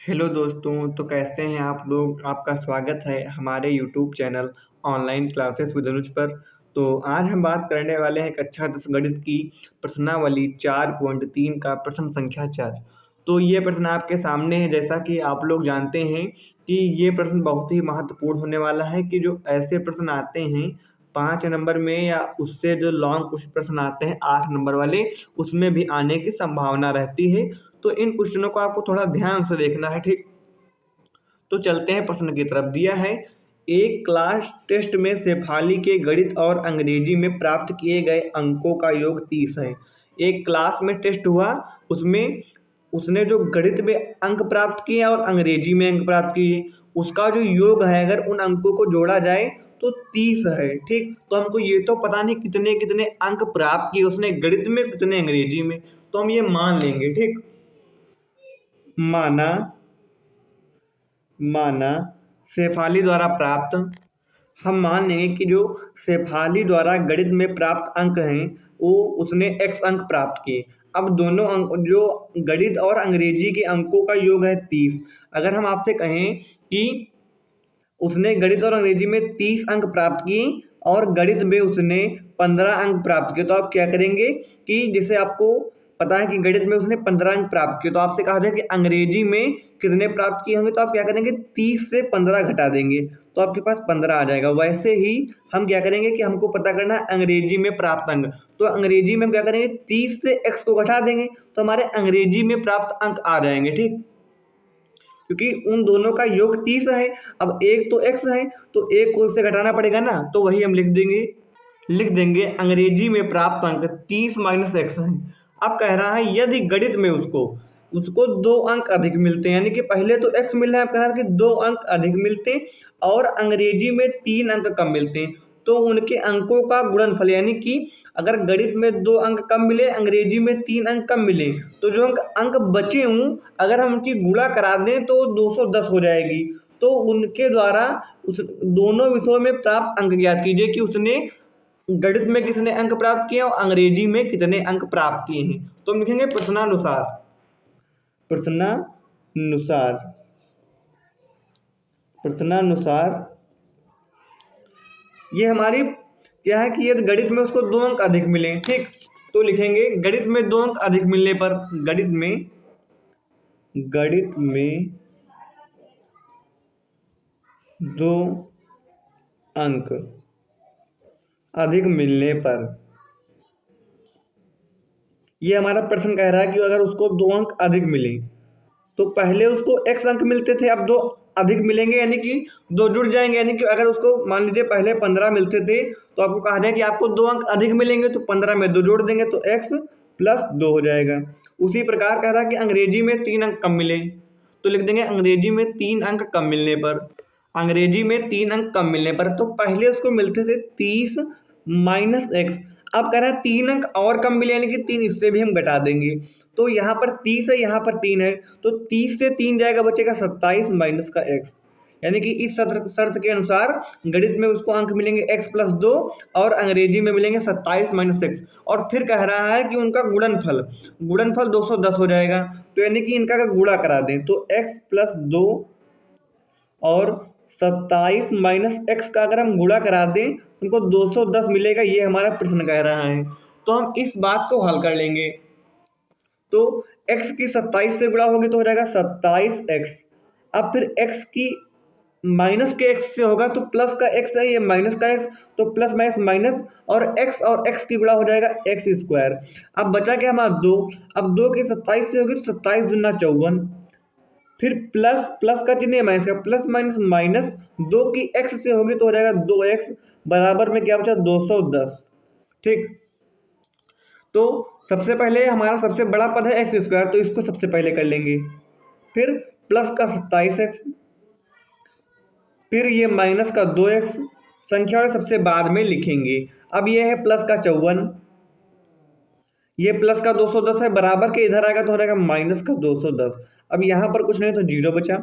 Hello दोस्तों, तो कैसे हैं आप लोग। आपका स्वागत है हमारे YouTube channel online classes with Anuj पर। तो आज हम बात करने वाले हैं कक्षा 10 गणित की प्रश्नावली 4.3 का प्रश्न संख्या 4। तो ये प्रश्न आपके सामने है। जैसा कि आप लोग जानते हैं कि ये प्रश्न बहुत ही महत्वपूर्ण होने वाला है कि जो ऐसे प्रश्न आते हैं 5 नंबर में या उससे जो लॉन्ग कुछ प्रश्न आते हैं 8 नंबर वाले, उसमें भी आने की संभावना रहती है। तो इन क्वेश्चनों को आपको थोड़ा ध्यान से देखना है, ठीक। तो चलते हैं प्रश्न की तरफ। दिया है एक क्लास टेस्ट में शेफाली के गणित और अंग्रेजी में प्राप्त किए गए अंकों का योग 30 है। एक क्लास में टेस्ट हुआ, उसमें उसने जो गणित में अंक प्राप्त किए और अंग्रेजी में अंक प्राप्त किए, उसका जो योग है अगर उन अंकों को जोड़ा जाए तो 30 है, ठीक। तो हमको ये तो पता नहीं कितने कितने अंक प्राप्त किए उसने गणित में, कितने अंग्रेजी में, तो हम ये मान लेंगे, ठीक। माना माना शेफाली द्वारा प्राप्त, हम मान लेंगे कि जो शेफाली द्वारा गणित में प्राप्त अंक हैं वो उसने x अंक प्राप्त किए। अब दोनों अंक जो गणित और अंग्रेजी के अंकों का योग है 30। अगर हम आपसे कहें कि उसने गणित और अंग्रेजी में 30 अंक प्राप्त किए और गणित में उसने 15 अंक प्राप्त किए, तो आप क्या करेंगे कि जैसे आपको पता है कि गणित में उसने 15 अंक प्राप्त किए, तो आपसे कहा जाए कि अंग्रेजी में कितने प्राप्त किए होंगे, तो आप क्या करेंगे 30 से 15 घटा देंगे तो आपके पास 15 आ जाएगा। वैसे ही हम क्या करेंगे कि हमको पता करना है अंग्रेजी में प्राप्त अंक, तो अंग्रेजी में हम क्या करेंगे 30 से x को घटा देंगे तो हमारे अंग्रेजी में प्राप्त अंक आ जाएंगे, ठीक। क्योंकि उन दोनों का योग 30 है। अब एक तो x है तो एक को इससे घटाना पड़ेगा ना, तो वही हम लिख देंगे अंग्रेजी में प्राप्त अंक 30 माइनस एक्स है। अब कह रहा है यदि गणित में उसको उसको 2 अंक अधिक मिलते हैं, यानी कि पहले तो x मिल रहा है, आप कह रहा है कि 2 अंक अधिक मिलते हैं और अंग्रेजी में 3 अंक कम मिलते हैं, तो उनके अंकों का गुणनफल, यानी कि अगर गणित में 2 अंक कम मिले, अंग्रेजी में 3 अंक कम मिले, तो जो अंक बचे हों अगर हम उनकी गुणा करा दें तो 210 हो जाएगी। तो उनके द्वारा उस दोनों विषयों में प्राप्त अंक ज्ञात कीजिए कि उसने गणित में कितने अंक प्राप्त किए और अंग्रेजी में कितने अंक प्राप्त किए हैं। तो हम लिखेंगे प्रश्नानुसार। प्रश्नानुसार प्रश्नानुसार ये हमारी क्या है कि यदि गणित में उसको 2 अंक अधिक मिले, ठीक, तो लिखेंगे गणित में 2 अंक अधिक मिलने पर गणित में 2 अंक अधिक मिलने पर, ये हमारा प्रश्न कह रहा है कि अगर उसको 2 अंक अधिक मिले तो पहले उसको x अंक मिलते थे, अब 2 अधिक मिलेंगे यानी कि 2 जुड़ जाएंगे, यानी कि अगर उसको मान लीजिए पहले 15 मिलते थे तो आपको कहा जाए कि आपको 2 अंक अधिक मिलेंगे तो 15 में 2 जोड़ देंगे तो x प्लस 2 हो जाएगा। उसी प्रकार कह रहा है कि अंग्रेजी में 3 अंक कम मिले, तो लिख देंगे अंग्रेजी में 3 अंक कम मिलने पर, अंग्रेजी में 3 अंक कम मिलने पर, तो पहले उसको मिलते थे 30 माइनस एक्स, अब कह रहा है 3 अंक और कम मिले, यानी कि 3 इससे भी हम घटा देंगे, तो यहाँ पर 30 है यहाँ पर 3 है, तो 30 से 3 जाएगा, बचेगा 27 माइनस का x, यानी कि इस शर्त के अनुसार गणित में उसको अंक मिलेंगे x प्लस 2 और अंग्रेजी में मिलेंगे 27 माइनस एक्स। और फिर कह रहा है कि उनका गुणनफल 210 हो जाएगा, तो यानी कि इनका अगर गुणा करा दें तो x प्लस 2 और 27 माइनस एक्स का अगर हम गुणा करा दें उनको 210 मिलेगा, ये हमारा प्रश्न कह रहा है। तो हम इस बात को हल कर लेंगे, तो x की 27 से गुणा होगी तो हो जाएगा 27x। अब फिर x की माइनस के x से होगा तो प्लस का x है, ये माइनस का x, तो प्लस माइनस माइनस और x की गुणा हो जाएगा x स्क्वायर। अब बचा क्या हमारा 2, अब 2 की 27 से होगी तो 27 दूना 54, फिर प्लस प्लस का चिन्ह माइनस का, प्लस माइनस माइनस 2 की x से होगी तो हो जाएगा 2x बराबर में क्या बचा 210, ठीक। तो सबसे पहले हमारा सबसे बड़ा पद है एक्स स्क्वायर, तो इसको सबसे पहले कर लेंगे, फिर प्लस का 27x, फिर ये माइनस का 2x, संख्या वाले सबसे बाद में लिखेंगे। अब ये है प्लस का 54, ये प्लस का 210 है, बराबर के इधर आएगा तो हो जाएगा माइनस का 210। अब यहाँ पर कुछ नहीं तो जीरो बचा,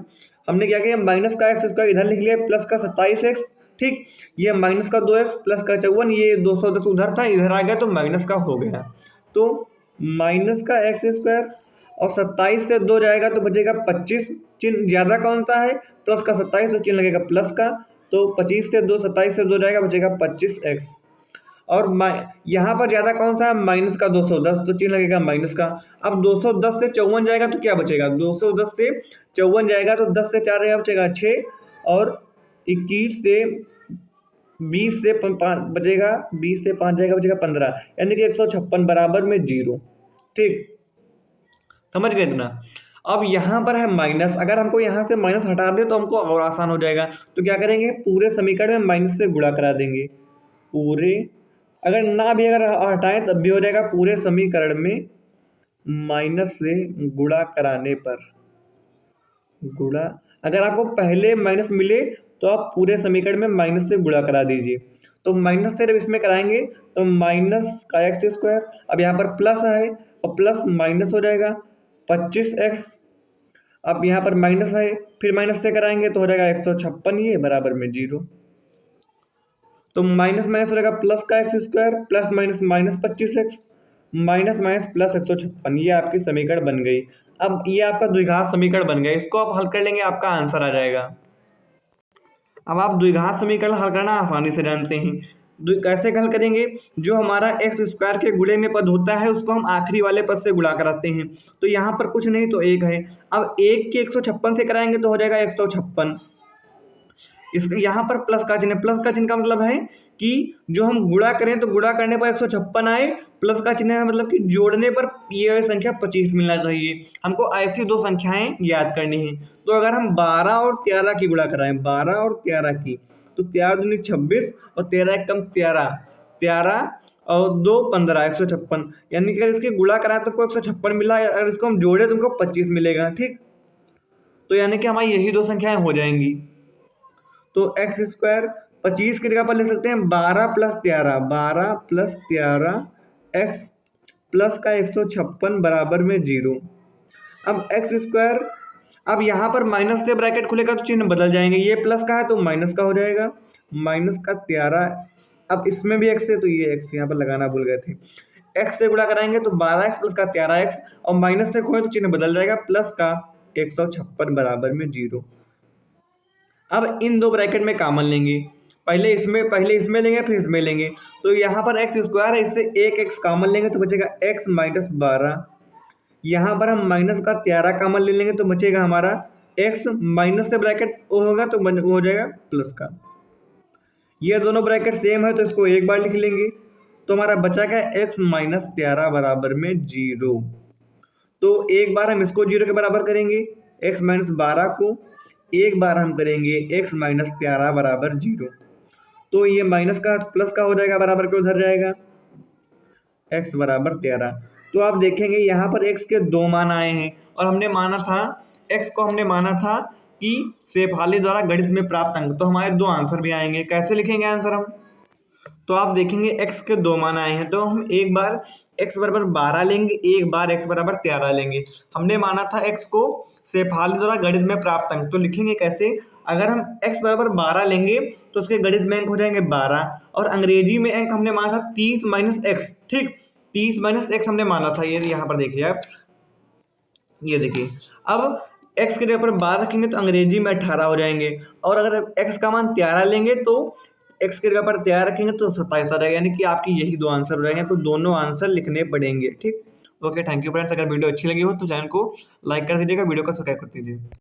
हमने क्या किया माइनस का एक्स स्क्वायर इधर लिख लिया, प्लस का 27x, ठीक, ये माइनस का 2x प्लस का 54, ये 210 उधर था इधर आ गया तो माइनस का हो गया, तो माइनस का एक्स स्क्वायर। और 27 से 2 जाएगा तो बचेगा 25। चिन्ह ज़्यादा कौन सा है, प्लस का 27, तो चिन्ह लगेगा प्लस का। तो 25 से 2, 27 से 2 जाएगा, बचेगा 25x। और यहाँ पर ज़्यादा कौन सा है, माइनस का 210, तो चिन्ह लगेगा माइनस का। अब 210 से 54 जाएगा तो क्या बचेगा, 210 से 54 जाएगा तो 10 से 4 जाएगा, बचेगा 6। और 21 से 20 से 5 बचेगा, 20 से 5 जाएगा, बचेगा 15, यानी कि 156 बराबर में 0। ठीक, समझ गए इतना। अब यहाँ पर है माइनस, अगर हमको यहाँ से माइनस हटा दे तो हमको और आसान हो जाएगा। तो क्या करेंगे, पूरे समीकरण में माइनस से गुणा करा देंगे। पूरे, अगर ना भी अगर हटाएं तब भी हो जाएगा, पूरे समीकरण में माइनस से गुणा कराने पर गुणा, अगर आपको पहले माइनस मिले तो आप पूरे समीकरण में माइनस से गुणा करा दीजिए। तो माइनस से जब इसमें कराएंगे तो माइनस का एक्स स्क्वायर, अब यहाँ पर प्लस है और प्लस माइनस हो जाएगा 25x। अब यहाँ पर माइनस है, फिर माइनस से कराएंगे तो हो जाएगा 156 ये बराबर में 0। तो माइनस माइनस हो जाएगा प्लस का x square, plus minus minus 25x, minus minus plus 156, ये आपकी समीकरण बन गई। अब ये आपका द्विघात समीकरण बन गया, इसको आप हल कर लेंगे, आपका आंसर आ जाएगा। अब आप द्विघात समीकरण हल करना आसानी से जानते हैं। कैसे हल करेंगे, जो हमारा एक्स स्क्वायर के गुणे में पद होता है उसको हम आखिरी वाले पद से गुणा कराते हैं। तो यहाँ पर कुछ नहीं तो 1 है, अब 1 के 156 से कराएंगे तो हो जाएगा 156। इस यहाँ पर प्लस का चिन्ह, प्लस का चिन्ह का मतलब है कि जो हम गुणा करें तो गुणा करने पर 156 आए, प्लस का चिन्ह है मतलब कि जोड़ने पर ये संख्या 25 मिलना चाहिए। हमको ऐसी दो संख्याएं याद करनी है। तो अगर हम 12 और 13 की गुणा कराएं, 12 और 13 की, तो 13 दूनी 26 और 13 एक कम 13, 13 और 2 15, 156, यानी कि अगर इसकी गुणा कराएं तो 156 मिला, अगर इसको हम जोड़े तो हमको 25 मिलेगा। ठीक, तो यानी कि हमारी यही दो संख्याएं हो जाएंगी। तो एक्स स्क्वायर 25 की जगह पर लिख सकते हैं 12 प्लस 13, 12 प्लस 13 एक्स प्लस का 156 बराबर में 0। अब एक्स स्क्वायर, अब यहाँ पर माइनस से ब्रैकेट खुलेगा तो चिन्ह बदल जाएंगे, ये प्लस का है तो माइनस का हो जाएगा, माइनस का 13। अब इसमें भी एक्स है तो ये एक्स यहाँ पर लगाना भूल गए थे, एक्स से गुणा कराएंगे तो 12x प्लस का 13x, और माइनस से खोए तो चिन्ह बदल जाएगा, प्लस का 156 बराबर में 0। अब इन दो ब्रैकेट में कॉमन लेंगे, पहले इसमें लेंगे फिर इसमें लेंगे। तो यहाँ पर एक्स स्क्वायर है, इससे एक एक्स कॉमन लेंगे तो बचेगा एक्स माइनस 12। यहाँ पर हम माइनस का 13 कॉमन ले लेंगे तो बचेगा हमारा एक्स, माइनस से ब्रैकेट होगा तो हो जाएगा प्लस का। ये दोनों ब्रैकेट सेम है तो इसको एक बार लिख लेंगे, तो हमारा बचा क्या, एक्स माइनस 13 बराबर में 0। तो एक बार हम इसको 0 के बराबर करेंगे, एक्स माइनस 12 को, एक बार हम करेंगे एक्स माइनस 13 बराबर 0। तो ये माइनस का प्लस का हो जाएगा, बराबर के उधर जाएगा, एक्स बराबर 13। तो आप देखेंगे यहाँ पर एक्स के दो मान आए हैं, और हमने माना था एक्स को हमने माना था कि शेफाली द्वारा गणित में प्राप्त अंक, तो हमारे दो आंसर भी आएंगे। कैसे लिखेंगे आंसर हम, तो आप देखेंगे एक्स के दो मान आए हैं, तो हम एक बार एक्स बराबर 12 लेंगे, एक बार एक्स बराबर 13 लेंगे। हमने माना था एक्स को शेफाली द्वारा गणित में प्राप्त अंक, तो लिखेंगे कैसे, अगर हम x बराबर 12 लेंगे तो उसके गणित में अंक हो जाएंगे 12, और अंग्रेजी में अंक हमने माना था 30 माइनस एक्स। ठीक, 30 माइनस एक्स हमने माना था, ये यहाँ पर देखिए आप, ये देखिए। अब x की जगह पर 12 रखेंगे तो अंग्रेजी में 18 हो जाएंगे, और अगर x का मान 13 लेंगे तो x की जगह पर 13 रखेंगे तो 27 आ जाएगा, यानी कि आपकी यही दो आंसर हो जाएंगे। तो दोनों आंसर लिखने पड़ेंगे। ठीक, ओके, थैंक यू फ्रेंड्स। अगर वीडियो अच्छी लगी हो तो चैनल को लाइक कर दीजिएगा, वीडियो को सब्सक्राइब कर दीजिए।